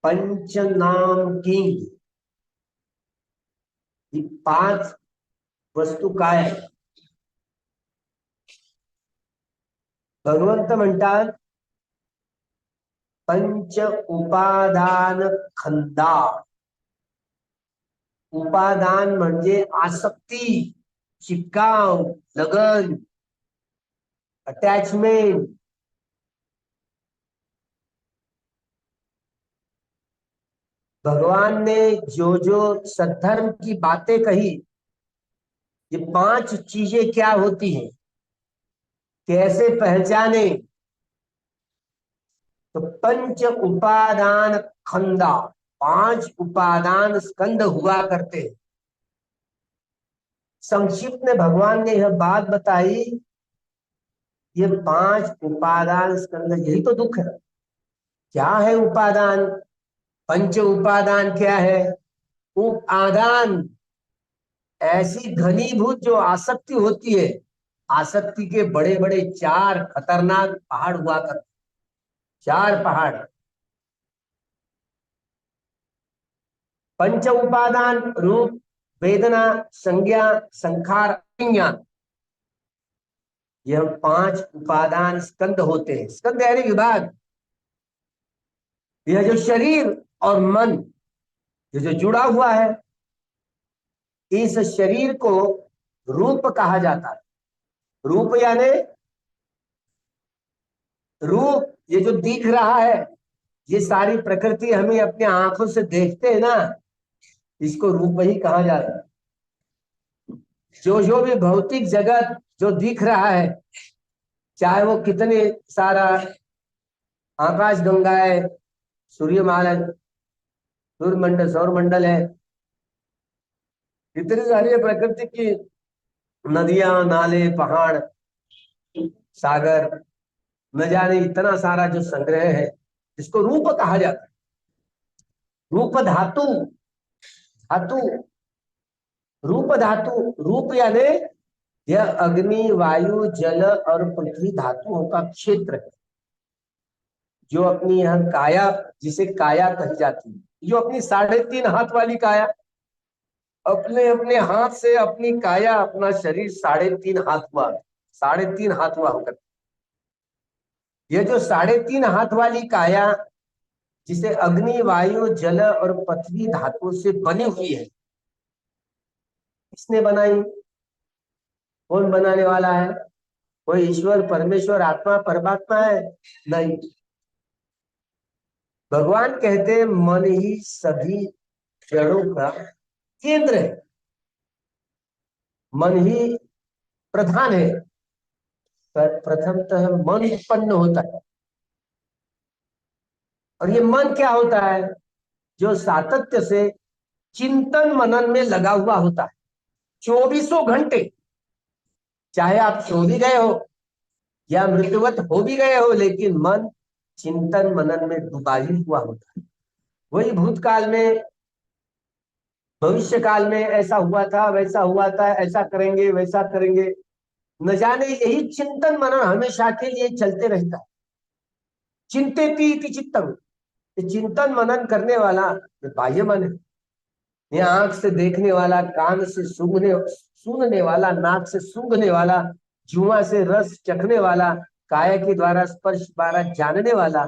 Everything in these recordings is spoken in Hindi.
पंच नाम किंग, ही पाच वस्तू काय आहे? भगवंत म्हणतात पंच उपादान खंदा. उपादान म्हणजे आसक्ती, चिपकाव, लगन, अटैचमेंट. भगवान ने जो जो सद्धर्म की बातें कही, ये पांच चीजें क्या होती हैं, कैसे पहचाने? तो पंच उपादान खंदा, पांच उपादान स्कंद हुआ करते। संक्षिप्त में भगवान ने यह बात बताई, ये पांच उपादान स्कंद, यही तो दुख है। क्या है उपादान? पंच उपादान क्या है? उपादान ऐसी घनीभूत जो आसक्ति होती है, आसक्ति के बड़े बड़े चार खतरनाक पहाड़ हुआ करते, चार पहाड़। पंच उपादान रूप, वेदना, संज्ञा, संखार, विज्ञान, यह पांच उपादान स्कंद होते हैं। स्कंद यानी विभाग। यह जो शरीर और मन, ये जो जुड़ा हुआ है, इस शरीर को रूप कहा जाता है। रूप यानी रूप, ये जो दिख रहा है, ये सारी प्रकृति हमें अपने आंखों से देखते हैं ना, इसको रूप ही कहा जाता है। जो भी भौतिक जगत जो दिख रहा है, चाहे वो कितने सारा आकाश गंगा है, सूर्यमाल है, सूर्यमंडल, सौरमंडल है, इतनी सारी प्रकृति की नदियां, नाले, पहाड़, सागर, न जाने इतना सारा जो संग्रह है, इसको रूप कहा जाता है। रूप धातु, धातु, रूप धातु, रूप यानी यह अग्नि, वायु, जल और पृथ्वी धातुओं का क्षेत्र है, जो अपनी यह काया, जिसे काया कही जाती है, जो अपनी 3.5 हाथ वाली काया, अपने अपने हाथ से अपनी काया, अपना शरीर 3.5 हाथ हुआ, 3.5 हाथ हुआ होकर, ये जो 3.5 हाथ वाली काया, जिसे अग्नि, वायु, जल और पृथ्वी धातुओं से बनी हुई है, किसने बनाई? कौन बनाने वाला है? कोई ईश्वर, परमेश्वर, आत्मा, परमात्मा है? नहीं। भगवान कहते हैं मन ही सभी जड़ों का केंद्र है, मन ही प्रधान है। प्रथमतः मन उत्पन्न होता है, और ये मन क्या होता है? जो सातत्य से चिंतन मनन में लगा हुआ होता है 24 घंटे। चाहे आप सो भी गए हो या मृत्युवत हो भी गए हो, लेकिन मन चिंतन मनन में डूबा ही हुआ होता है। वही भूतकाल में, भविष्य काल में ऐसा हुआ था, वैसा हुआ था, ऐसा करेंगे, वैसा करेंगे, न जाने, यही चिंतन मनन हमेशा के लिए चलते रहता है। चिंतेति इति चित्तम, ये चिंतन मनन करने वाला ये बाह्य मन है। ये आंख से देखने वाला, कान से सुनने वाला, नाक से सूंघने वाला, जुआ से रस चखने वाला, काया के द्वारा स्पर्श द्वारा जानने वाला,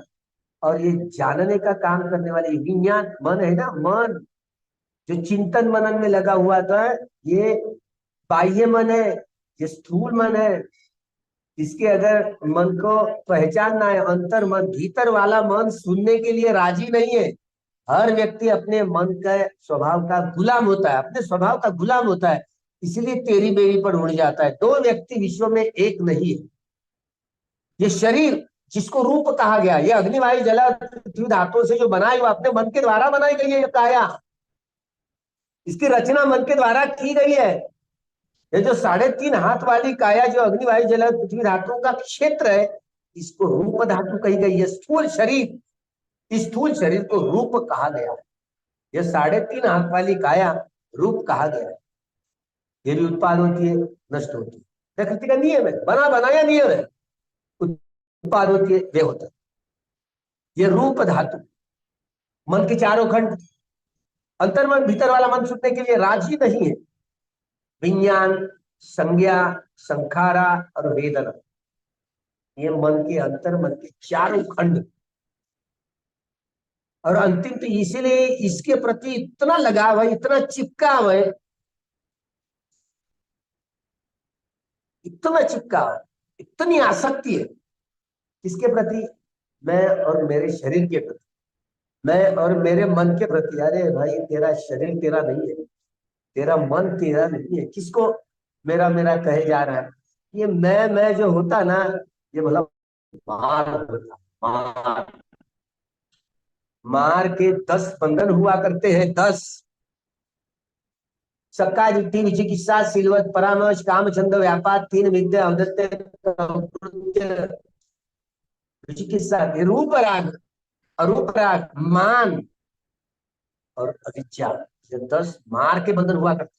और ये जानने का काम करने वाले विज्ञान मन है ना। मन जो चिंतन मनन में लगा हुआ था, ये बाह्य मन है, ये स्थूल मन है। इसके अगर मन को पहचानना है, अंतर मन, भीतर वाला मन सुनने के लिए राजी नहीं है। हर व्यक्ति अपने मन का स्वभाव का गुलाम होता है, अपने स्वभाव का गुलाम होता है, इसलिए तेरी बेरी पर उड़ जाता है। दो व्यक्ति विश्व में एक नहीं है। ये शरीर जिसको रूप कहा गया, ये अग्नि, वायु, जल और पृथ्वी धातुओं से जो बनाई, वो अपने मन के द्वारा बनाई गई है। ये काया, इसकी रचना मन के द्वारा की गई है। ये जो 3.5 हाथ वाली काया, जो अग्नि, वायु, जल और पृथ्वी धातुओं का क्षेत्र है, इसको रूप धातु कही गई है। स्थूल शरीर, इस स्थूल शरीर को रूप कहा गया है। यह 3.5 हाथ वाली काया रूप कहा गया है। ये भी उत्पाद होती है, नष्ट होती है, प्रकृति का नियम है, बना बनाया नियम है। उत्पाद होती है, वे होता है। ये रूप धातु, मन के चारों खंड। अंतर्मन भीतर वाला मन सुनने के लिए राजी नहीं है। विज्ञान, संज्ञा, संखारा और वेदना, ये मन के अंतर मन के चारों खंड। और अंतिम तो इसीलिए इसके प्रति इतना लगाव है, इतना चिपकाव है, इतना चिपकाव, इतनी आसक्ति है किसके प्रति? मैं और मेरे शरीर के प्रति, मैं और मेरे मन के प्रति। अरे भाई, तेरा शरीर तेरा नहीं है, तेरा मन तेरा नहीं है। किसको मेरा मेरा कहे जा रहा है? ये मैं जो होता ना, ये मतलब मार होता, मार। मार के 10 बंधन हुआ करते हैं, 10। सक्का जिट्टी विचिकित्सा सिलवत परामर्श काम छंद व्यापार तीन विद्या औदत्य विचिकित्सा रूप राग, अरूप राग, मान और अविद्या, ये 10 मार के बंधन हुआ करते।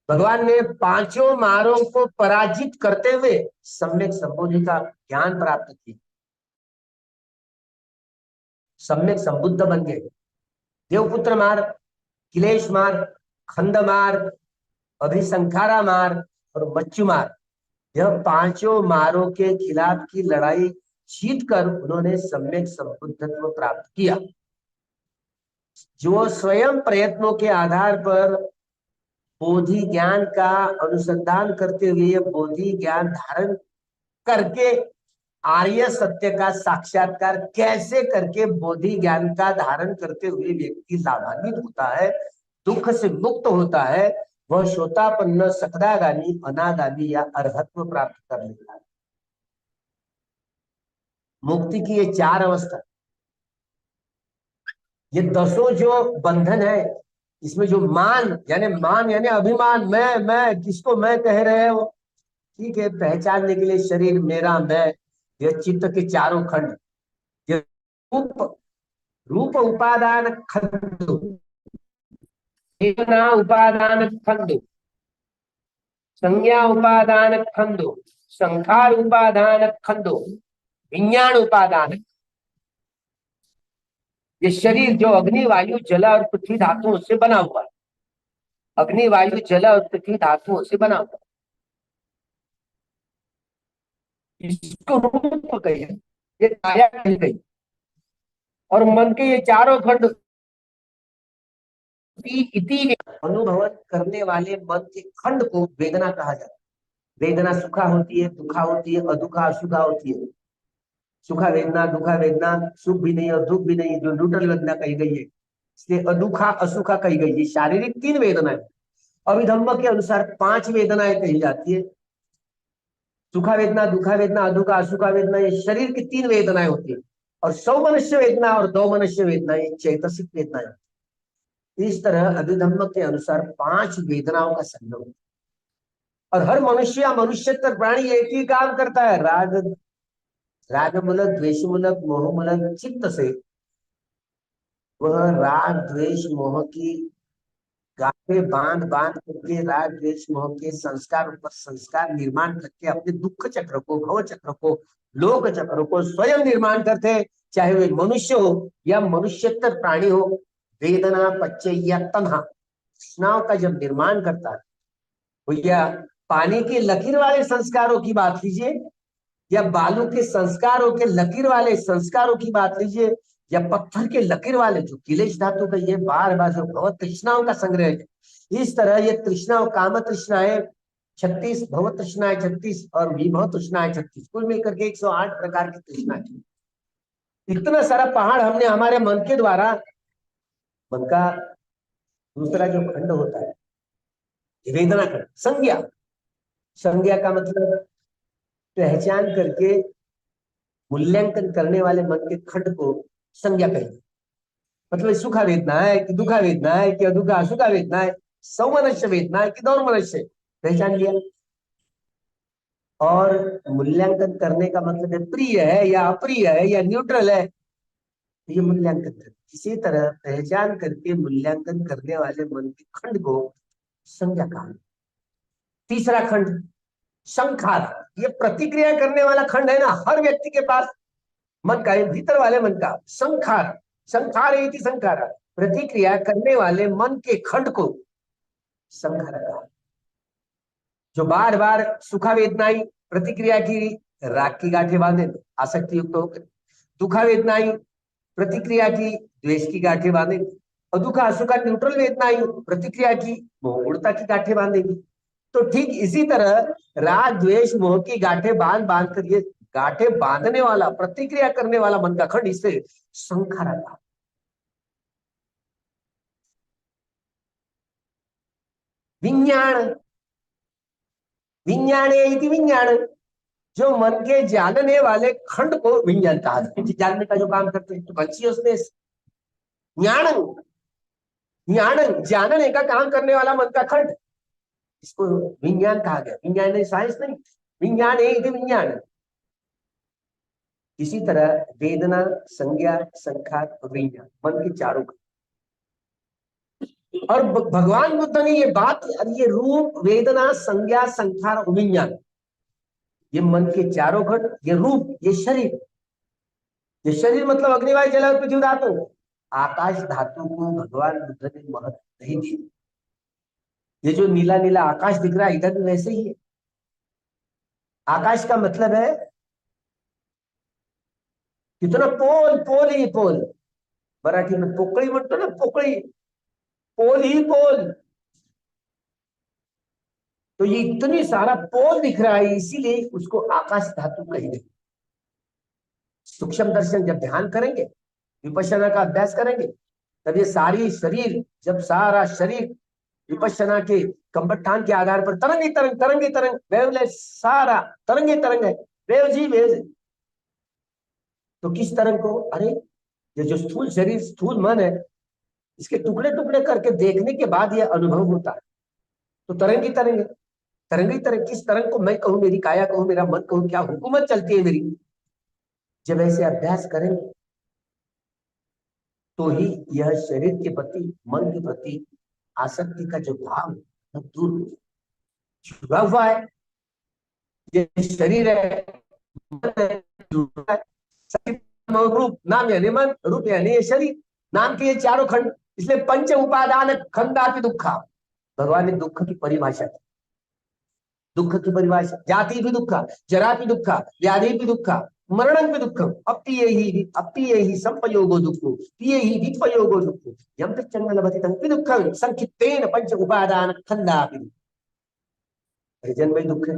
भगवान ने पांचों मारों को पराजित करते हुए सम्यक संबोधि का ज्ञान प्राप्त किया, सम्यक संबुद्ध बन गए। देवपुत्र मार्ग, किलेश मार्ग, खंड मार्ग, अभिसंखारा मार्ग और मच्चु मार्ग, यह पांचों मारों के खिलाफ की लड़ाई जीत कर उन्होंने सम्यक संबुद्धत्व प्राप्त किया। जो स्वयं प्रयत्नों के आधार पर बोधि ज्ञान का अनुसंधान करते हुए बोधि ज्ञान धारण करके आर्य सत्य का साक्षात्कार कैसे करके बोधि ज्ञान का धारण करते हुए व्यक्ति लाभान्वित होता है, दुख से मुक्त होता है, वह शोतापन्न, सकदागामी, अनागामी या अर्हत्व प्राप्त कर लेता है। मुक्ति की ये 4 अवस्था, ये 10 जो बंधन है, इसमें जो मान यानी अभिमान, मैं किसको मैं कह रहे हो? ठीक है, पहचानने के लिए शरीर मेरा मैं, ये चित्त के चारों खंड, ये रूप, रूप उपादान खंडो, चेतना उपादान खंडो, संज्ञा उपादान खंडो, संखार उपादान खंडो, विज्ञान उपादान। ये शरीर जो अग्नि वायु जल और पृथ्वी धातुओं से बना हुआ है, अग्नि वायु जल और पृथ्वी धातुओं से बना हुआ है, इसको रूप कही, ये काया कही गई। और मन के ये चारों खंड अनुभव करने वाले मन के खंड को वेदना कहा जाता है। वेदना सुखा होती है, दुखा होती है, अदुखा असुखा होती है। सुखा वेदना, दुखा वेदना, सुख भी नहीं और दुख भी नहीं, जो न्यूट्रल वेदना कही गई है, इसलिए अदुखा असुखा कही गई है। शारीरिक 3 वेदनाएं, अभिधम्म के अनुसार 5 वेदनाएं कही जाती है। सुखा वेदना, दुखा वेदना, अदुखा असुखा वेदना, ये शरीर की 3 वेदनाएं होती है। और सौमनस्य वेदना और दौमनस्य वेदना, ये चैतसिक वेदनाएं। इस तरह अभिधम्म के अनुसार 5 वेदनाओं का संगम। और हर मनुष्य या मनुष्यतर प्राणी एक ही काम करता है, राग मूलक, द्वेष मूलक, मोह मूलक चित्त से वह राग द्वेष मोह की गांठें बांध बांध करके, राग द्वेष मोह के संस्कार ऊपर संस्कार निर्माण करके अपने दुख चक्र को, भव चक्र को, लोक चक्र को स्वयं निर्माण करते हैं। चाहे वे मनुष्य हो या मनुष्यतर प्राणी हो, वेदना पच्चय या तन्हा तृष्णाओं का जब निर्माण करता है, भैया पानी की लकीर वाले संस्कारों की बात लीजिए, या बालू के संस्कारों के लकीर वाले संस्कारों की बात लीजिए, या पत्थर के लकीर वाले जो किलेश धातु का ये बार बार जो भव तृष्णाओं का संग्रह है, इस तरह ये तृष्णाओं, काम तृष्णाएं 36, भव तृष्णाएं 36 और विभव तृष्णाएं 36, कुल मिलकर के 108 प्रकार की तृष्णाएं। इतना सारा पहाड़ हमने हमारे मन के द्वारा, मन का दूसरा जो खंड होता है वेदना खंड, संज्ञा, संज्ञा का मतलब पहचान करके मूल्यांकन करने वाले मन के खंड को संज्ञा कहेंगे। मतलब सुखा वेदना है कि दुखा वेदना है कि अदुखा असुखा वेदना है, सौमनस्य वेदना है कि दौर्मनस्य, पहचान लिया। और मूल्यांकन करने का मतलब है प्रिय है या अप्रिय है या न्यूट्रल है, ये मूल्यांकन करते। इसी तरह पहचान करके मूल्यांकन करने वाले मन के खंड को संज्ञा कहा। तीसरा खंड संखार, ये प्रतिक्रिया करने वाला खंड है ना, हर व्यक्ति के पास मन का, भीतर वाले मन का संखार, संखारे इति संखारा, प्रतिक्रिया करने वाले मन के खंड को संखारा कहा। जो बार बार सुखा वेदनाई प्रतिक्रिया की राग की गांठें बांधे आसक्ति युक्त होकर, दुखा वेदनाई प्रतिक्रिया की द्वेष की गांठें बांधेगी, और दुखा असुखा न्यूट्रल वेदनाई प्रतिक्रिया की मोहमूर्ता की गांठें बांधेगी। तो ठीक इसी तरह राग द्वेष मोह की गांठें बांध बांध कर, ये गांठें बांधने वाला प्रतिक्रिया करने वाला मन का खंड, इससे संखारा था। विज्ञान, विज्ञाने इति विज्ञान, जो मन के जानने वाले खंड को विज्ञान कहा। जानने का जो काम करते हैं, तो कॉन्शियसनेस, ज्ञान, ज्ञान जानने का काम करने वाला मन का खंड, इसको विज्ञान कहा गया। विज्ञान नहीं, साइंस नहीं, विज्ञान है इति विज्ञान। इसी तरह वेदना, संज्ञा, संखार और विज्ञान, मन के चारों खंड। और भगवान बुद्ध ने ये बात, ये रूप, वेदना, संज्ञा, संखार और विज्ञान, ये मन के चारों खंड, ये रूप, ये शरीर, ये शरीर मतलब अग्निवायु जल पृथ्वी धातु, आकाश धातु को भगवान बुद्ध ने महत्व नहीं दिया। ये जो नीला नीला आकाश दिख रहा है, इधर भी वैसे ही है। आकाश का मतलब है कितना पोल, पोल ही पोल, मराठी में पोकळी म्हणतो ना, पोकळी, पोल ही पोल। तो ये इतनी सारा पोल दिख रहा है, इसीलिए उसको आकाश धातु कहेंगे। सूक्ष्म दर्शन जब ध्यान करेंगे, विपश्यना का अभ्यास करेंगे, तब ये सारी शरीर, जब सारा शरीर विपश्यना के कंबठान के आधार पर तरंगी तरंग, तरंगी तरंग, वेवलेस, सारा तरंगे तरंग है, वेव जी वेव। तो किस तरंग को, अरे ये जो स्थूल शरीर, स्थूल मन है, इसके टुकड़े टुकड़े करके देखने के बाद ये अनुभव होता है। तो तरंगी तरंग है, तरंगी तरंग, किस तरंग को मैं कहूं, मेरी काया कहूं, मेरा मन कहूं, क्या हुकूमत चलती है मेरी। जब ऐसे अभ्यास करेंगे तो ही यह शरीर के प्रति, मन के प्रति आसक्ति का जो भाव है दूर छुपा हुआ है। ये शरीर है, मन है, जुड़ा है। रूप, नाम यानी मन, रूप यानी ये शरीर, नाम के ये चारों खंड, इसलिए पंच उपादान खंडापि दुखा। भगवान ने दुख की परिभाषा की, दुख की परिभाषा, जाति भी दुखा, जरा भी दुखा, व्याधि भी दुखा, मरणं भी दुःखम, अप्पिये ही संपयोगो दुःखो, पिये ही विपयोगो दुःखो, यम तच्चन्न लभते तं भी दुःखं संकित्तेन पंच उपादान खंडापि दुःखम्। जन्म भी दुख है,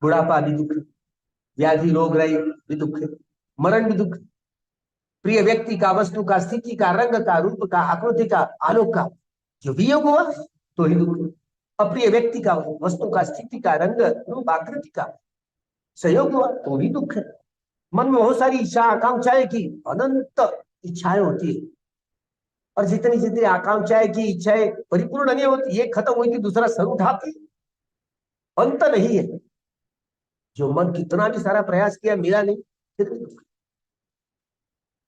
बुढ़ापा भी दुख है, व्याधि रोग रही भी दुख है, मरण भी दुख, प्रिय व्यक्ति का, वस्तु का, स्थिति का, रंग का, रूप का, आकृति का, आलोक का जो वियोग हुआ तो ही दुख है। अप्रिय व्यक्ति का, वस्तु का, स्थिति का, रंग, रूप, आकृति का संयोग हुआ तो भी दुख है। मन में बहुत सारी इच्छा आकांक्षाएं की, अनंत इच्छाएं होती है, और जितनी जितनी आकांक्षाएं की, इच्छाएं परिपूर्ण नहीं होती, ये खत्म हुई कि दूसरा सर उठाती, अंत नहीं है। जो मन कितना भी सारा प्रयास किया, मिला नहीं, फिर भी दुख।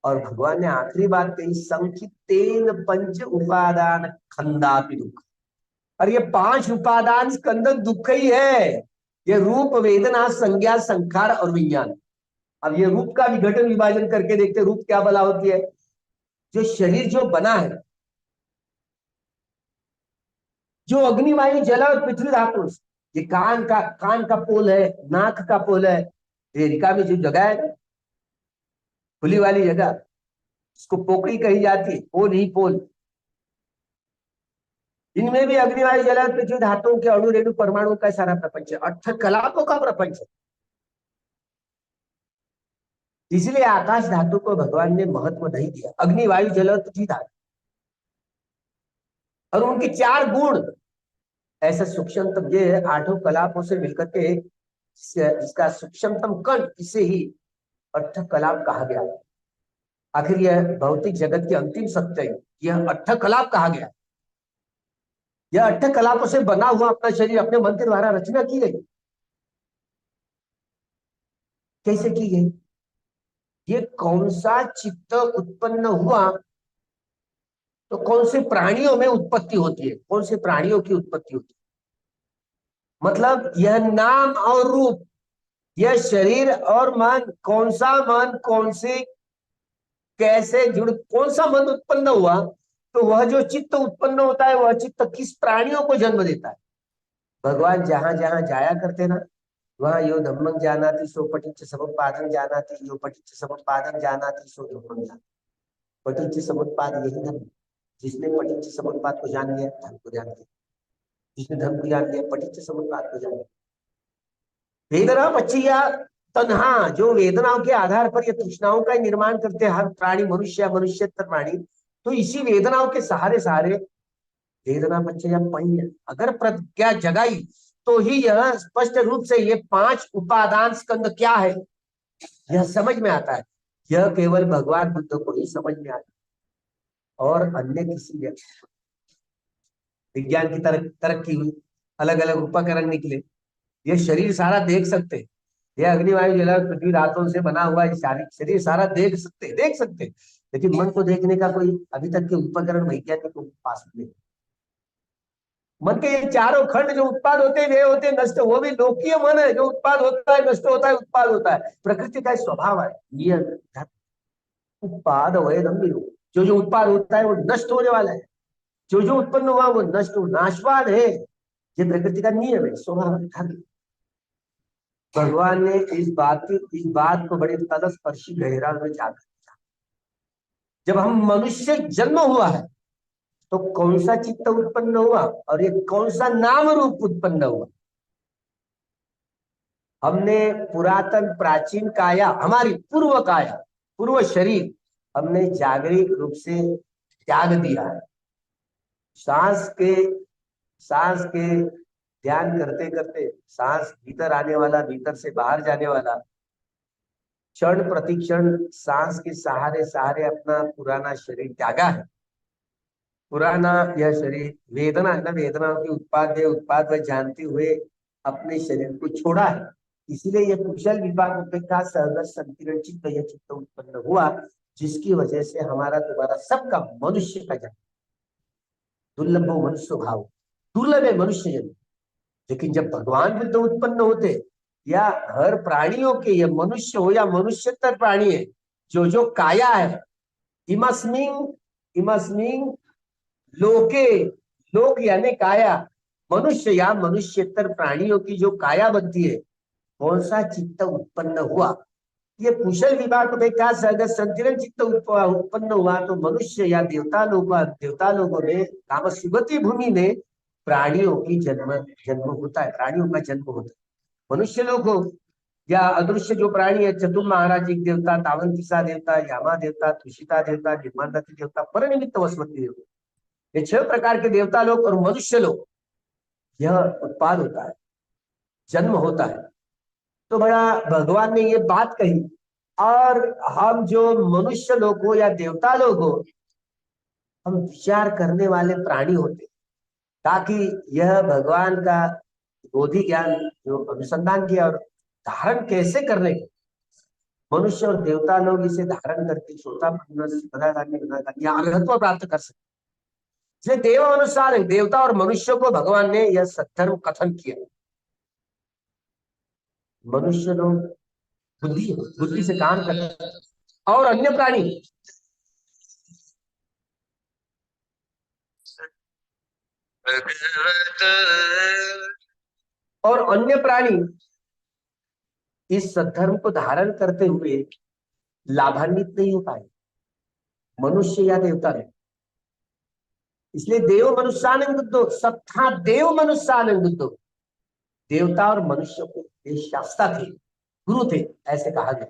और भगवान ने आखिरी बात कही, संकितेन पंच उपादान खंडापि दुख। और ये पांच उपादान स्कंद दुख ही है, ये रूप, वेदना, संज्ञा, संखार और विज्ञान। अब ये रूप का विघटन विभाजन करके देखते, रूप क्या बला होती है। जो शरीर जो बना है, जो अग्नि, वायु, जल और पृथ्वी धातु, ये कान का पोल है, नाक का पोल है, एरिका में जो जगह है, खुली वाली जगह, इसको पोकड़ी कही जाती है, पोल ही पोल। इनमें भी अग्नि, वायु, जल और पृथ्वी धातुओं के अणु, रेणु, परमाणु का सारा प्रपंच है, अट्ठ कलापों का प्रपंच है। इसलिए आकाश धातु को भगवान ने महत्व नहीं दिया, अग्नि, वायु, जल और पृथ्वी धातु, और उनके चार गुण ऐसा सूक्ष्मतम, ये आठों कलापों से मिलकर के इसका सूक्ष्मतम कण, इसे ही अट्ठ कलाप कहा गया। आखिर यह भौतिक जगत की अंतिम सत्य, यह अट्ठ कलाप कहा गया। यह अट्ठ कलापों से बना हुआ अपना शरीर अपने मन के द्वारा रचना की गई। कैसे की गई, ये कौन सा चित्त उत्पन्न हुआ, तो कौन से प्राणियों में उत्पत्ति होती है, कौन से प्राणियों की उत्पत्ति होती है। मतलब यह नाम और रूप, यह शरीर और मन, कौन सा मन कौन से कैसे जुड़, कौन सा मन उत्पन्न हुआ, तो वह जो चित्त उत्पन्न होता है वह चित्त किस प्राणियों को जन्म देता है। भगवान जहां जहां जाया करते ना, वहां यो धम्मं जानाति सो पठिच समुत्पादं जानाति, यो पठिच समुत्पादं जानाति सो धम्मं जानाति। पठिच समुत्पाद यही धर्म, जिसने पठिच समुत्पाद को जान लिया धर्म को जान लिया, जिसने धर्म को जान लिया पठिच समुत्पाद को जान लिया। वेदना बच्चिया तन्हा, जो वेदनाओं के आधार पर ये तृष्णाओं का निर्माण करते हैं हर प्राणी, मनुष्य मनुष्यतर प्राणी, तो इसी वेदनाओं के सहारे सहारे वेदना बच्चिया पण्य अगर प्रज्ञा जगाई, तो ही यह स्पष्ट रूप से ये 5 उपादान स्कंद क्या है यह समझ में आता है। यह केवल भगवान बुद्ध को ही समझ में आता और अन्य किसी व्यक्ति को। विज्ञान की तरक्की हुई, अलग अलग उपकरण निकले, ये शरीर सारा देख सकते, ये अग्निवायु जल पृथ्वी धातुओं से बना हुआ ये शरीर सारा देख सकते, लेकिन मन को देखने का कोई अभी तक के उपकरण वैज्ञानिकों के पास नहीं। मन के ये चारों खंड जो उत्पाद होते हैं वे होते हैं नष्ट, वो भी लोकीय मन है, जो उत्पाद होता है नष्ट होता है, उत्पाद होता है, प्रकृति का स्वभाव है, नियम उत्पाद जो जो उत्पाद होता है वो नष्ट होने वाला है, जो जो उत्पन्न हुआ वो नष्ट हो, नाशवाद है, ये प्रकृति का नियम है, स्वभाव है, धर्म। भगवान ने इस बात को बड़े तलस्पर्शी गहरा में जाकर, जब हम मनुष्य जन्म हुआ है तो कौन सा चित्त उत्पन्न हुआ और ये कौन सा नाम रूप उत्पन्न हुआ। हमने पुरातन प्राचीन काया, हमारी पूर्व काया, पूर्व शरीर हमने जागरिक रूप से त्याग दिया है। सांस के ध्यान करते करते सांस भीतर आने वाला, भीतर से बाहर जाने वाला, क्षण प्रतिक्षण सांस के सहारे सहारे अपना पुराना शरीर त्यागा है। पुराना यह शरीर वेदना है ना, वेदनाओं की उत्पाद व जानते हुए अपने शरीर को छोड़ा है। इसीलिए यह कुशल विपाक उपेक्षा सहगत संकीर्ण चित्त यह चित्त उत्पन्न हुआ, जिसकी वजह से हमारा दोबारा सबका मनुष्य का जन्म, दुर्लभ मनुष्य भाव, दुर्लभ है मनुष्य जन्म। लेकिन जब भगवान बुद्ध उत्पन्न होते, या हर प्राणियों के, यह मनुष्य हो या मनुष्यतर प्राणी है, जो जो काया है, इमस्मिंग लोके, लोक यानी काया, मनुष्य या मनुष्यतर प्राणियों की जो काया बनती है, कौन सा चित्त उत्पन्न हुआ, ये कुशल विभाग विकास अगर संकीर्ण चित्त उत्पन्न हुआ, तो मनुष्य या देवता लोगों में काम सुगति भूमि में प्राणियों की जन्म होता है, प्राणियों का जन्म होता है। मनुष्य लोग हो या अदृश्य जो प्राणी है, चतुर महाराज एक देवता, तावंतिसा देवता, यामा देवता, तुषिता देवता, निर्माणदाती देवता, परनिमित्त वसवती देवता, ये 6 प्रकार के देवता लोग और मनुष्य लोग, यह उत्पाद होता है, जन्म होता है। तो बड़ा भगवान ने ये बात कही, और हम जो मनुष्य लोग हो या देवता लोग हो, हम विचार करने वाले प्राणी होते, ताकि यह भगवान का बोधि ज्ञान जो अनुसंधान किया और धारण कैसे करने के, मनुष्य और देवता लोग इसे धारण करके अर्हत्व प्राप्त कर सकते। इसलिए देव अनुसार देवता और मनुष्य को भगवान ने यह सद्धर्म कथन किया। मनुष्य लोग बुद्धि से काम करते, और अन्य प्राणी इस सद्धर्म को धारण करते हुए लाभान्वित नहीं हो पाए, मनुष्य या देवता नहीं। इसलिए देव मनुष्यानंद बुद्धो, सत्ता देव मनुष्यानंद बुद्धो, देवता और मनुष्य को ये शास्ता थे, गुरु थे, ऐसे कहा गया।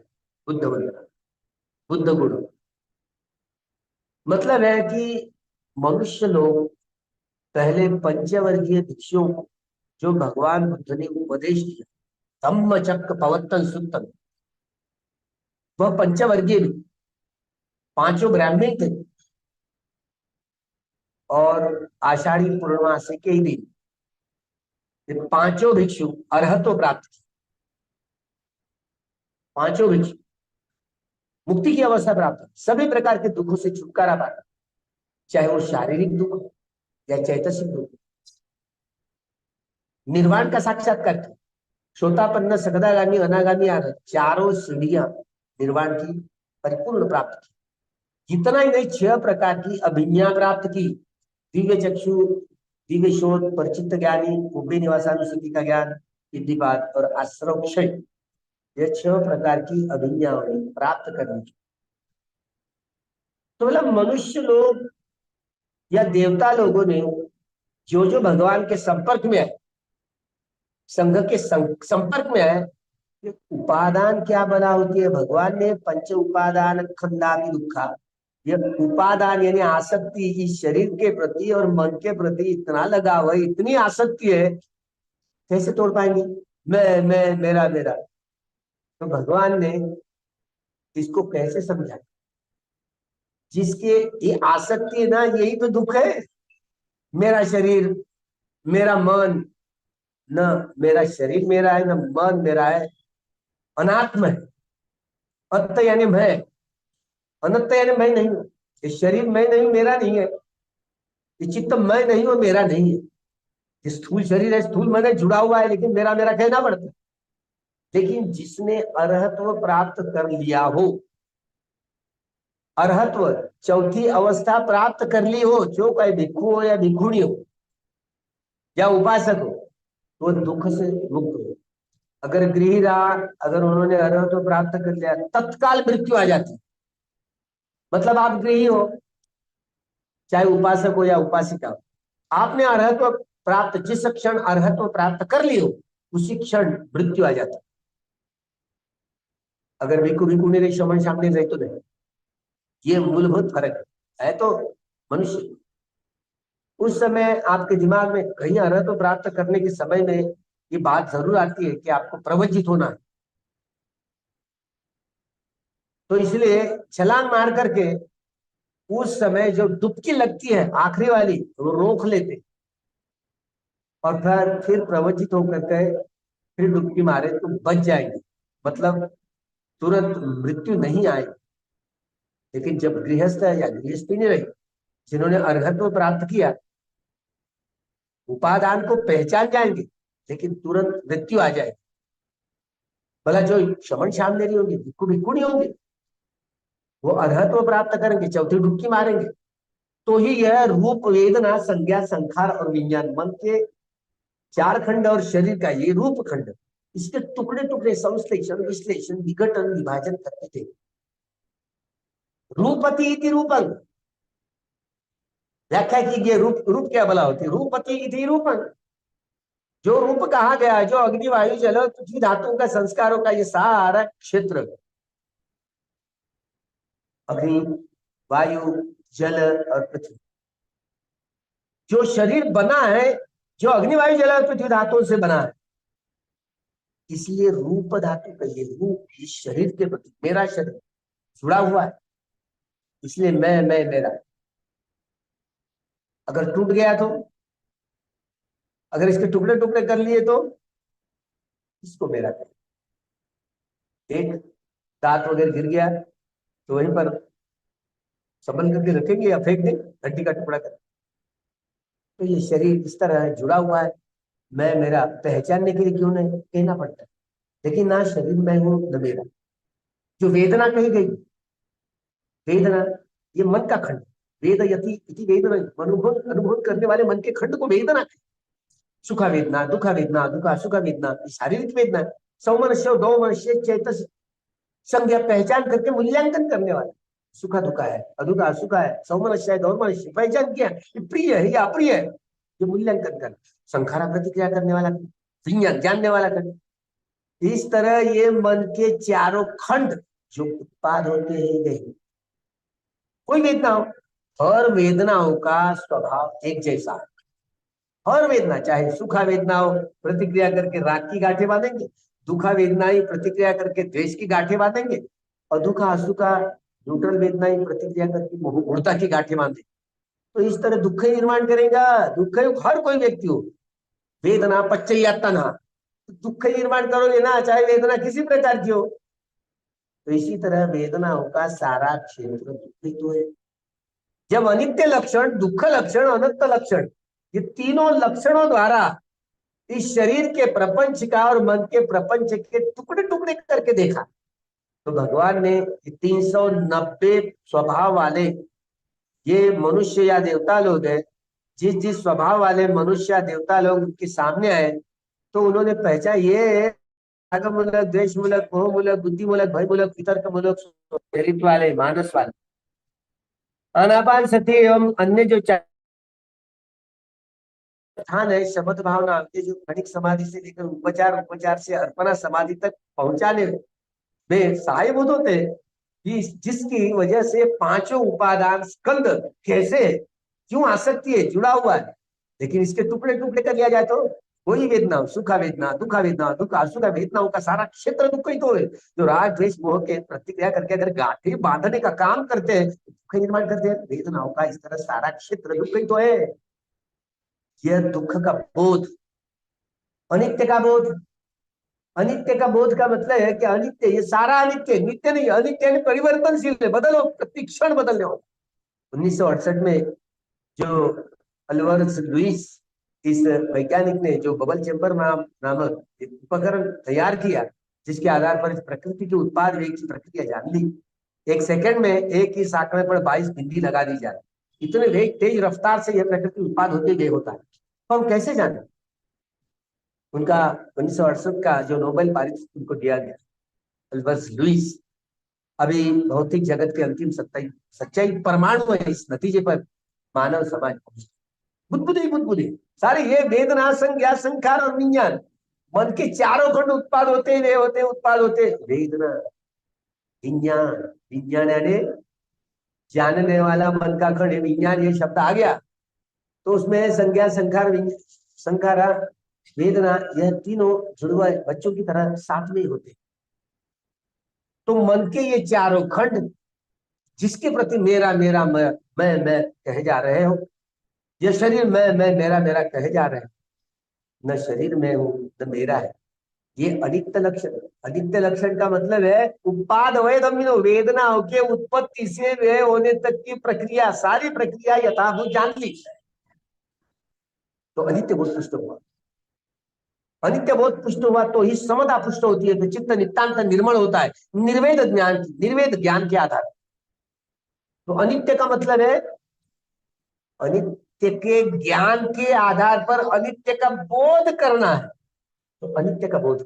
बुद्ध गुरु मतलब है कि मनुष्य लोग पहले पंचवर्गीय भिक्षुओं को जो भगवान बुद्ध ने उपदेश दिया, धम्म चक्र पवत्तन सुत्तन, वह पंचवर्गीय भी, 5 ब्राह्मण थे, और आषाढ़ी पूर्णमासी के ही दिन ये 5 भिक्षु अरहत्व प्राप्त की, 5 भिक्षु मुक्ति की अवस्था प्राप्त, सभी प्रकार के दुखों से छुटकारा पाया, चाहे वो शारीरिक दुख या चैतसिक दुख, निर्वाण का साक्षात्कार किया, श्रोतापन्न, सकदागामी, अनागामी, आनंद, चारों सीढ़ियां निर्वाण की परिपूर्ण प्राप्त की। जितना ही नहीं, 6 प्रकार की अभिज्ञा प्राप्त की। दिव्य चक्षु, दिव्य शोध, परिचित ज्ञानी, उभय निवासानुसूति का ज्ञान, इतिपात और आश्रव क्षय, ये 6 प्रकार की अभिज्ञाओं प्राप्त करनी। तो मतलब मनुष्य लोग या देवता लोगों ने जो जो भगवान के संपर्क में आए, संघ के संपर्क में आए, ये उपादान क्या बना होती है? भगवान ने पंच उपादान खंडा भी दुखा, ये उपादान यानी आसक्ति इस शरीर के प्रति और मन के प्रति इतना लगाव है, इतनी आसक्ति है, कैसे तोड़ पाएंगे? मैं मेरा मेरा। तो भगवान ने इसको कैसे समझा? जिसके ये आसक्ति है ना, यही तो दुख है। मेरा शरीर, मेरा मन, न मेरा शरीर मेरा है, न मन मेरा है, अनात्म है। अत्त यानी मैं, अनंत यानी मैं नहीं हूं। ये शरीर मैं नहीं, मेरा नहीं है। ये चित्त मैं नहीं हूं, मेरा नहीं है। ये स्थूल शरीर है, स्थूल मन जुड़ा हुआ है, लेकिन मेरा मेरा कहना पड़ता है। लेकिन जिसने अरहत्व प्राप्त कर लिया हो, अरहत्व चौथी अवस्था प्राप्त कर ली हो, जो कोई भिक्षु हो या भिक्षुणी हो या उपासक हो, तो दुख से मुक्त हो। अगर गृही रहा, अगर उन्होंने अरहत्व प्राप्त कर लिया, तत्काल मृत्यु आ जाती। मतलब आप गृही हो, चाहे उपासक हो या उपासिका हो, आपने अरहत्व प्राप्त, जिस क्षण अरहत्व प्राप्त कर ली हो, उसी क्षण मृत्यु आ जाती। अगर भिक्षु भिक्षुणी रही, श्रमण सामने रहे तो नहीं। ये मूलभूत फर्क है। तो मनुष्य उस समय आपके दिमाग में कहीं अरहत्व प्राप्त करने के समय में ये बात जरूर आती है कि आपको प्रवज्जित होना है। तो इसलिए छलांग मार करके उस समय जो डुबकी लगती है आखिरी वाली, वो रोक लेते और फिर प्रवचित होकर के फिर डुबकी मारे तो बच जाएंगे। मतलब तुरंत मृत्यु नहीं आए। लेकिन जब गृहस्थ है या गृहस्थी नहीं रही, जिन्होंने अर्हत्व प्राप्त किया, उपादान को पहचान जाएंगे, लेकिन तुरंत मृत्यु आ जाएगी। भला जो श्रवण श्याम दे रही होंगी, भिक्खु भिक्खुणी होंगे, वो अर्हत्व प्राप्त करेंगे, चौथी डुबकी मारेंगे, तो ही यह रूप वेदना संज्ञा संखार और विज्ञान, मन के 4 खंड और शरीर का ये रूप खंड, इसके टुकड़े टुकड़े संश्लेषण विश्लेषण विघटन विभाजन करते थे। रूपति इति रूपं, व्याख्या कीजिए। रूप, रूप क्या भला होती है? रूपति इति रूपं, जो रूप कहा गया है, जो अग्नि वायु जल पृथ्वी धातुओं का संस्कारों का ये सारा क्षेत्र, अग्नि वायु जल और पृथ्वी, जो शरीर बना है, जो अग्नि वायु जल और पृथ्वी धातुओं से बना है, इसलिए रूप धातु का ये रूप इस शरीर के प्रति, मेरा शरीर जुड़ा हुआ है, इसलिए मैं मेरा। अगर टूट गया तो, अगर इसके टुकड़े टुकड़े कर लिए तो इसको मेरा कहें। एक दांत वगैरह गिर गया तो वहीं पर संबल करके रखेंगे या फेंक दें, हड्डी का टुकड़ा कर। तो ये शरीर इस तरह है, जुड़ा हुआ है। मैं मेरा पहचानने के लिए क्यों नहीं कहना पड़ता है, लेकिन ना शरीर मैं हूं न मेरा। जो वेदना कही गई, वेदना ये मन का खंड, वेद यति इति वेदना, अनुभव अनुभव करने वाले मन के खंड को वेदना है। सुखा वेदना, दुखा वेदना, दुखा सुखा वेदना, शारीरिक वेदना है। सौमनस्य दो मनुष्य चेतस, संज्ञा पहचान करके मूल्यांकन करने वाला, सुखा दुखा है, अधुखा सुखा है, सौमनस्य है, दो मनुष्य पहचान किया, ये प्रिय है या अप्रिय है, ये मूल्यांकन कर। संखारा प्रतिक्रिया करने वाला, विज्ञान जानने वाला कर। इस तरह ये मन के चारों खंड जो उत्पाद होते हैं, यही कोई वेदना हो, हर वेदनाओं का स्वभाव एक जैसा है। हर वेदना, चाहे सुखा वेदना हो, प्रतिक्रिया करके राग की गांठें बांधेंगे, दुखा वेदना ही प्रतिक्रिया करके द्वेष की गांठें बांधेंगे, और दुखा असुखा न्यूट्रल वेदना ही प्रतिक्रिया करके मूढ़ता की गांठें बांधेंगे। तो इस तरह दुख ही निर्माण करेगा। दुख हर कोई व्यक्ति हो, वेदना पच्चई या तन्हा, दुख ही निर्माण करोगे ना, चाहे वेदना किसी प्रकार की हो। तो इसी तरह वेदनाओं का सारा क्षेत्र दुखित तो है। जब अनित्य लक्षण, दुख लक्षण, अनंत लक्षण, ये तीनों लक्षणों द्वारा इस शरीर के प्रपंच का और मन के प्रपंच के टुकड़े टुकड़े करके देखा, तो भगवान ने 390 स्वभाव वाले ये मनुष्य या देवता लोग हैं, जिस जिस स्वभाव वाले मनुष्य या देवता लोग उनके सामने आए तो उन्होंने पहचान ये रागमूलक, द्वेषमूलक, मोहमूलक, बुद्धिमूलक, भयमूलक, वितर्क मूलक, चरित्र वाले, मानस वाले, अनापान सती एवं अन्य जो स्थान है शब्द भावना के जो क्षणिक समाधि से लेकर उपचार, उपचार से अर्पणा समाधि तक पहुंचाने में सहायभूत होते हैं, कि जिसकी वजह से पांचों उपादान स्कंद कैसे क्यों आसक्ति है जुड़ा हुआ है, लेकिन इसके टुकड़े टुकड़े कर लिया जाए तो वही वेदना, सुखा वेदना, दुखा वेदना, दुख असुखा वेदनाओं का सारा क्षेत्र दुख ही तो है। जो राग द्वेष मोह के प्रतिक्रिया करके अगर गांठें बांधने का काम करते हैं, दुख निर्माण करते हैं, वेदनाओं का इस तरह सारा क्षेत्र दुख ही तो है। यह दुख का बोध, अनित्य का बोध, अनित्य का बोध का मतलब है कि अनित्य, ये सारा अनित्य, नित्य नहीं, अनित्य यानी परिवर्तनशील है, बदलो, प्रति क्षण बदलने वाला। 1968 में जो अल्वर्स लुइस, इस वैज्ञानिक ने जो बबल चेम्बर नामक उपकरण तैयार किया, जिसके आधार पर इस प्रकृति के उत्पाद वेग की प्रक्रिया जान ली। एक सेकंड में एक ही साकड़े पर 22 बिंदी लगा दी जाए, इतने वेग तेज रफ्तार से यह प्रकृति उत्पाद होते गए होता है, तो हम कैसे जाने। उनका 1968 का जो नोबेल पारितोषिक उनको दिया गया, अल्बर्ट लुइस। अभी भौतिक जगत के अंतिम सच्चाई सच्चाई परमाणु है, इस नतीजे पर मानव समाज पहुंचा। बुद्धि बुद्धि सारे ये वेदना, संज्ञा, संखार और विज्ञान, मन के चारों खंड उत्पाद होते, वे होते, उत्पाद होते, वेदना, विज्ञान, विज्ञान यानी जानने वाला मन का खंड, विज्ञान ये शब्द आ गया तो उसमें संज्ञा, संखार, संखारा, वेदना, यह तीनों जुड़वा बच्चों की तरह साथ में ही होते। तो मन के ये चारों खंड जिसके प्रति मेरा मेरा मैं कहे जा रहे हो, ये शरीर मैं मेरा मेरा कहे जा रहे हैं, न शरीर में हूं न मेरा है, ये अनित्य लक्षण। अनित्य लक्षण का मतलब है उपाद वेदमिनो, वेदनाओं के उत्पत्ति से वे होने तक की प्रक्रिया, सारी प्रक्रिया यथाभूत जान ली, तो अनित्य बोध पुष्ट हुआ। अनित्य बोध पुष्ट हुआ तो ही समता पुष्ट होती है, तो चित्त नितांत निर्मल होता है, निर्वेद ज्ञान, निर्वेद ज्ञान के आधार। तो अनित्य का मतलब है अनित्य के ज्ञान के आधार पर अनित्य का बोध करना है, तो अनित्य का बोध।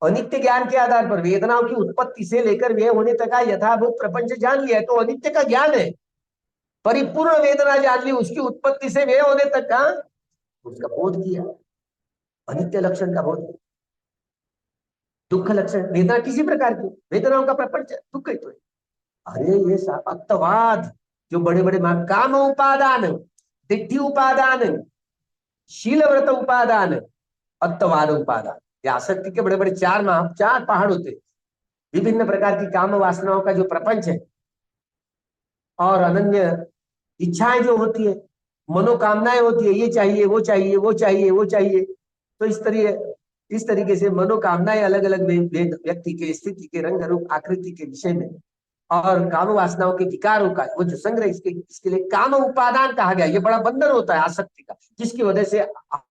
अनित्य ज्ञान के आधार पर वेदनाओं की उत्पत्ति से लेकर वे होने तक का यथाभूत प्रपंच जान लिया है, तो अनित्य का ज्ञान है। परिपूर्ण वेदना जान ली, उसकी उत्पत्ति से वे होने तक का उसका बोध किया, अनित्य लक्षण का बोध। दुख लक्षण, वेदना किसी प्रकार की, वेदनाओं का प्रपंच दुख ही तो है। अरे ये अत्तवाद, जो बड़े बड़े काम उपादान, दिट्ठी उपादान, शील व्रत उपादान, अत्तवाद उपादान, ये आसक्ति के बड़े बड़े चार पहाड़ होते, विभिन्न प्रकार की काम वासनाओं का जो प्रपंच है, और अनन्य इच्छाएं जो होती है, मनोकामनाएं होती है, ये चाहिए, वो चाहिए, वो चाहिए, वो चाहिए। तो इस तरीके से मनोकामनाएं अलग अलग व्यक्ति के स्थिति के, रंग रूप आकृति के विषय में, और काम वासनाओं के विकारों का वो जो संग्रह, इसके लिए काम उपादान कहा गया। ये बड़ा बंधन होता है आसक्ति का, जिसकी वजह से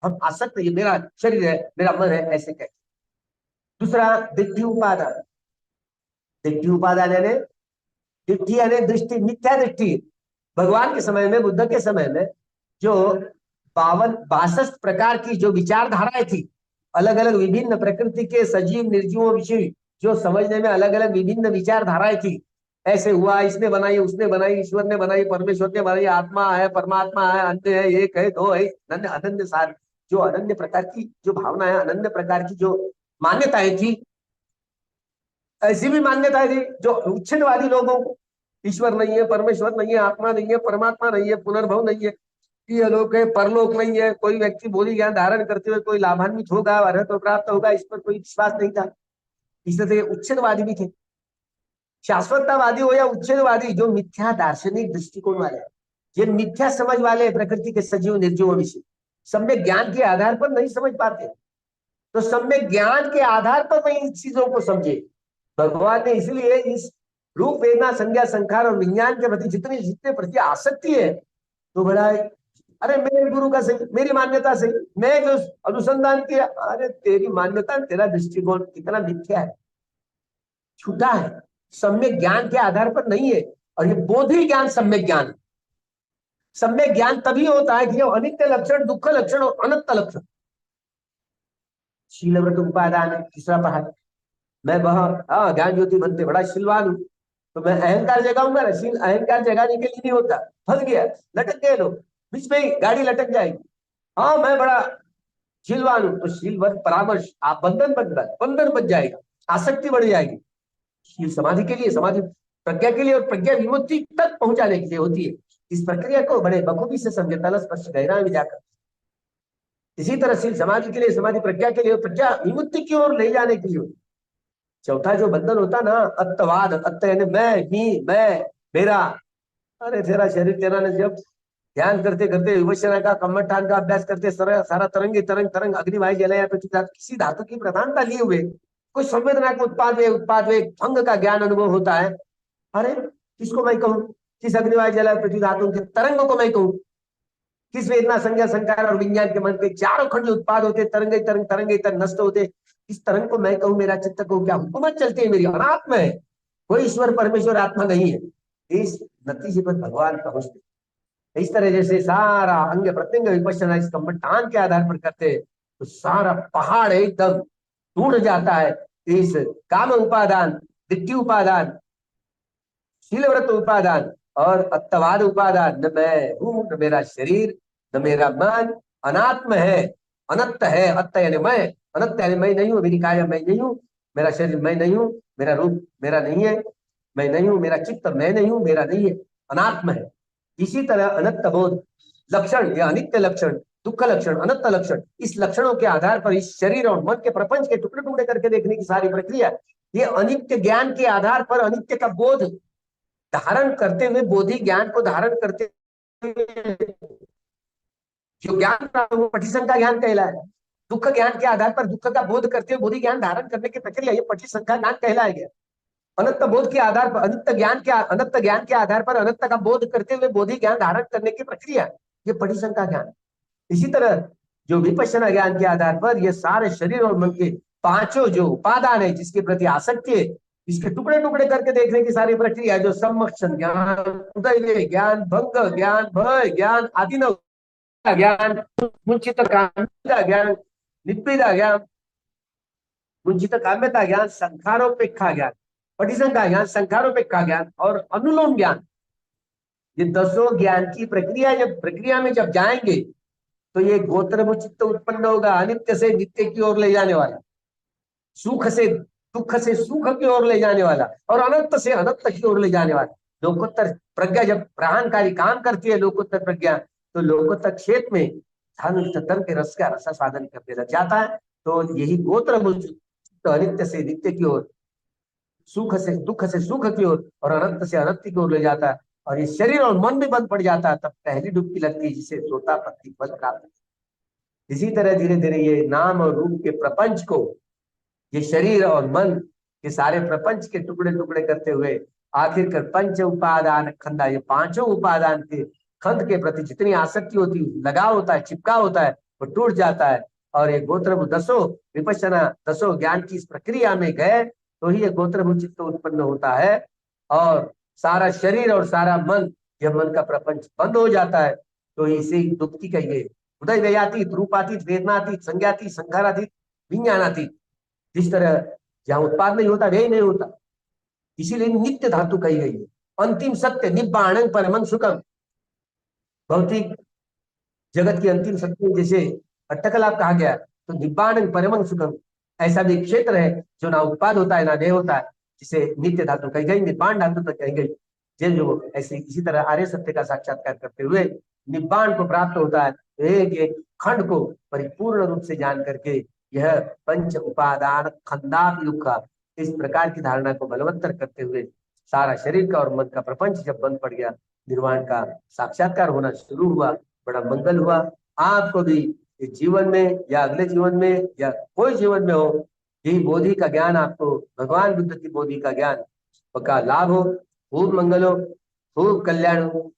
हम आसक्त, ये मेरा शरीर है, मेरा मन है, ऐसे कहते। दूसरा दिट्ठी उपादान, दिट्ठी उपादान यानी दिट्ठी यानी दृष्टि, मिथ्या दृष्टि। भगवान के समय में, बुद्ध के समय में जो 62 प्रकार की जो विचारधाराएं थी, अलग अलग विभिन्न प्रकृति के सजीव निर्जीवों विषय जो समझने में अलग अलग विभिन्न विचारधाराएं थी, ऐसे हुआ, इसने बनाई, उसने बनाई, ईश्वर ने बनाई, परमेश्वर ने बनाई, आत्मा है, परमात्मा है, अन्य है, एक है, दो है, अनन्य सार, जो अनन्य प्रकार की जो भावना है, अनन्य प्रकार की जो मान्यताएं थी, ऐसी भी मान्यताएं थी जो उच्छेदवादी लोगों को, ईश्वर नहीं है, परमेश्वर नहीं है, आत्मा नहीं है, परमात्मा नहीं है, पुनर्भव नहीं है, ये लोग है, परलोक नहीं है, कोई व्यक्ति बोली ज्ञान धारण करते हुए कोई लाभान्वित होगा, अर्हत प्राप्त होगा, इस पर कोई विश्वास नहीं था। इसलिए उच्छेदवादी भी थे। शाश्वततावादी हो या उच्छेदवादी, जो मिथ्या दार्शनिक दृष्टिकोण वाले, ये मिथ्या समझ वाले प्रकृति के सजीव निर्जीव विषय सम्यक ज्ञान के आधार पर नहीं समझ पाते, तो सम्यक ज्ञान के आधार पर नहीं इन चीजों को समझे। भगवान ने इसलिए इस रूप, वेदना, संज्ञा, संखार और विज्ञान के प्रति जितने प्रति आसक्ति है, तो बड़ा, अरे मेरे गुरु का सही, मेरी मान्यता सही, मैं जो अनुसंधान किया, अरे तेरी मान्यता, तेरा दृष्टिकोण कितना मिथ्या है। छूटा है, सम्यक ज्ञान के आधार पर नहीं है। और ये बोधि ज्ञान सम्यक ज्ञान है। सम्यक ज्ञान तभी होता है कि जो अनित्य लक्षण, दुख लक्षण और अनंत लक्षण, शील व्रत उपादान है तीसरा पहाड़। मैं वह ज्ञान ज्योति बनते बड़ा शीलवान हूं, तो मैं अहंकार जगाऊंगा ना, शील अहंकार जगाने के लिए नहीं होता। फंस गया, लटक गए लोग, बीच में ही गाड़ी लटक जाएगी। हाँ मैं बड़ा शीलवान हूं, तो शीलवन परामर्श, आप बंधन बन जाएगा, आसक्ति बढ़ जाएगी। शील समाधि के लिए, समाधि प्रज्ञा के लिए, और प्रज्ञा विमुक्ति तक पहुंचाने के लिए होती है। इस प्रक्रिया को बड़े बखूबी से समझे, तलस्पर्श गहराई में जाकर। इसी तरह शील समाधि के लिए, समाधि प्रज्ञा के लिए, प्रज्ञा विमुक्ति की ओर ले जाने के लिए। चौथा जो बंधन होता ना, अत्तवाद, अत्त यानी मैं, ही, मैं, मेरा। अरे तेरा शरीर तेरा ने, जब ध्यान करते करते विपश्यना का, कम्मठान का अभ्यास करते, सारा तरंग तरंग तरंग अग्निवायु जलया पृथ्वी धातु, किसी धातु की प्रधानता लिए हुए कोई संवेदना को उत्पाद वे भंग का ज्ञान अनुभव होता है। अरे किसको मैं कहूँ, किस अग्निवायु जलया पृथ्वी धातु के तरंग को मैं कहूँ, किस वेदना संज्ञा संकार और विज्ञान के मन के चारों खंड उत्पाद होते, तरंगे तरंग नष्ट होते, इस तरंग को मैं कहूँ, मेरा चित्त को क्या हुकूमत चलती है मेरी, अनात्म है, कोई ईश्वर परमेश्वर आत्मा नहीं है। इस नतीजे पर भगवान पहुंचते। इस तरह जैसे सारा अंग प्रत्यंग विपश्यना इस कम्मठान के आधार पर करते हैं, तो सारा पहाड़ एकदम टूट जाता है। इस काम उपादान, दिट्ठी उपादान, शीलव्रत उपादान और अत्तवाद उपादान, न मैं हूं, न मेरा शरीर, न मेरा मन, अनात्म है, अनंत है। अत्त यानी मैं, अनंत यानी मैं नहीं हूं, मेरी काया मैं नहीं हूं, मेरा शरीर मैं नहीं हूं, मेरा रूप मेरा नहीं है, मैं नहीं हूं, मेरा चित्त मैं नहीं हूं, मेरा नहीं है, अनात्म है। इसी तरह अनंत बोध लक्षण या अनित्य लक्षण, दुख लक्षण, अनंत लक्षण, इस लक्षणों के आधार पर इस शरीर और मन के प्रपंच के टुकड़े टुकड़े करके देखने की सारी प्रक्रिया, ये अनित्य ज्ञान के आधार पर अनित्य का बोध धारण करते हुए, बोधि ज्ञान को धारण करते हुए जो ज्ञान प्राप्त, वो पटिसंख्या ज्ञान कहलाया। दुख ज्ञान के आधार पर दुख का बोध करते हुए बोधि ज्ञान धारण करने की प्रक्रिया, ये पटिसंख्या ज्ञान कहलाया गया। अनंत बोध के आधार पर, अनंत ज्ञान के आधार पर अनंत का बोध करते हुए बोधि ज्ञान धारण करने की प्रक्रिया, ये पटिसंख्या ज्ञान। इसी तरह जो विपश्यना ज्ञान के आधार पर ये सारे शरीर और मन के पांचों जो उपादान है, जिसके प्रति आसक्ति है, इसके टुकड़े टुकड़े करके देखने की सारी प्रक्रिया, जो सम्मोक्षण ज्ञान, उदय ज्ञान, भंग ज्ञान, भय ज्ञान, आदिनव ज्ञान, मुंचित काम्यता ज्ञान, निप्पीदा ज्ञान, मुंचित काम्यता ज्ञान, संखारोपेक्षा ज्ञान, पटिसंख्या ज्ञान, संखारोपेक्षा ज्ञान और अनुलोम ज्ञान, ये दसों ज्ञान की प्रक्रिया, जब प्रक्रिया में जब जाएंगे तो ये गोत्र चित्त उत्पन्न होगा, अनित्य से नित्य की ओर ले जाने वाला, सुख से दुख से सुख की ओर ले जाने वाला, और अनंत से अनंत की ओर ले जाने वाला। लोकोत्तर प्रज्ञा जब प्रहानकारी काम करती है, लोकोत्तर प्रज्ञा, तो लोकोत्तर क्षेत्र में धर्म के रस का रस साधन करने लग जाता है। तो यही गोत्र तो अनित्य से नित्य की ओर, सुख से दुख से सुख की ओर और अनंत से अनंत की ओर ले जाता है। और ये शरीर और मन भी बंद पड़ जाता है, तब पहली डुबकी लगती है, जिसे सोतापत्ति फल प्राप्त। इसी तरह धीरे धीरे ये नाम और रूप के प्रपंच को, ये शरीर और मन के सारे प्रपंच के टुकड़े टुकड़े करते हुए आखिरकार पंच उपादान खंडा, ये पांचों उपादान के खंड के प्रति जितनी आसक्ति होती है, लगाव होता है, चिपका होता है, वो टूट जाता है। और ये गोत्रभू दसों विपश्यना, दसों ज्ञान की इस प्रक्रिया में गए तो ही ये गोत्रभू चित्त उत्पन्न होता है। और सारा शरीर और सारा मन, जब मन का प्रपंच बंद हो जाता है, तो इसे दुक्ति कहिए, उदय व्ययातीत, रूपातीत, वेदनातीत, संज्ञातीत, संखारातीत, विज्ञानातीत। जिस तरह जहां उत्पाद नहीं होता व्यय नहीं होता, इसीलिए नित्य धातु कही गई है। अंतिम सत्य निब्बाण परमं सुखम, भौतिक जगत की अंतिम सत्य जैसे अट्टकलाप कहा गया, तो निब्बाण परमं सुखम ऐसा भी क्षेत्र है जो ना उत्पाद होता है ना व्यय होता है, जिसे नित्य धातु कही गई, निब्बाण धातु तो कही गई। जो ऐसे इसी तरह आर्य सत्य का साक्षात्कार करते हुए निब्बाण को प्राप्त होता है। एक एक खंड को परिपूर्ण रूप से जान करके यह पंच उपादान खंडाप युग का, इस प्रकार की धारणा को बलवत्तर करते हुए सारा शरीर का और मन का प्रपंच जब बंद पड़ गया, निर्वाण का साक्षात्कार होना शुरू हुआ, बड़ा मंगल हुआ। आपको भी इस जीवन में या अगले जीवन में या कोई जीवन में हो, यही बोधि का ज्ञान आपको, भगवान बुद्ध की बोधि का ज्ञान का लाभ हो, खूब मंगल हो, खूब कल्याण हो।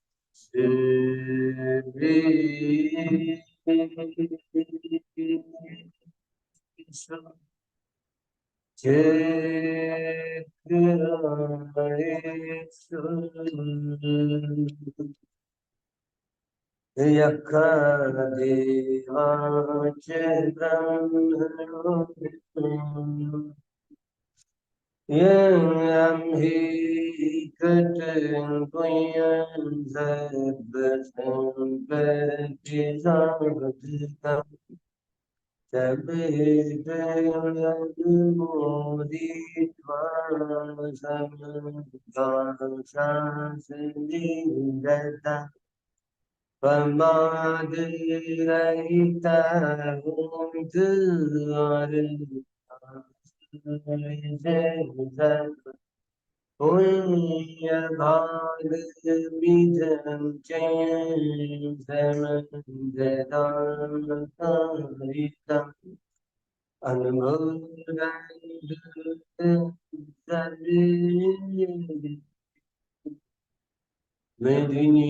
यक्षदेवाच ब्रह्मणो यं हि कृतगुह्यं सर्वसम्पत्तिसाधितं तमेतमोदित्वा समगासासनिन्दता पमादिरहितं पुण्यभागमिदं च समददानकारितम् अनुमोदन्ते मेदिनी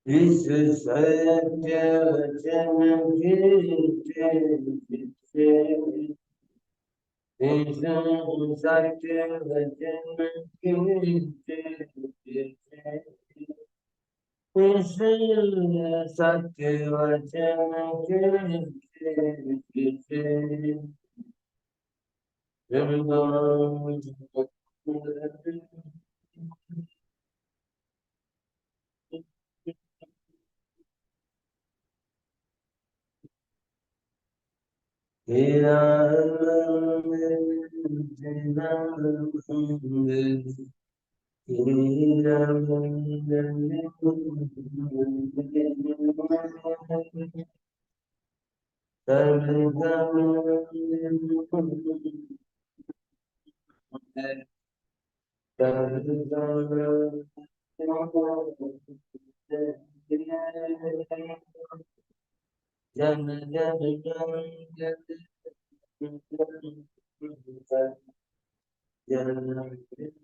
इस सत्य वचन इस सत्य वचन इस सत्य वचन जन जन जन जन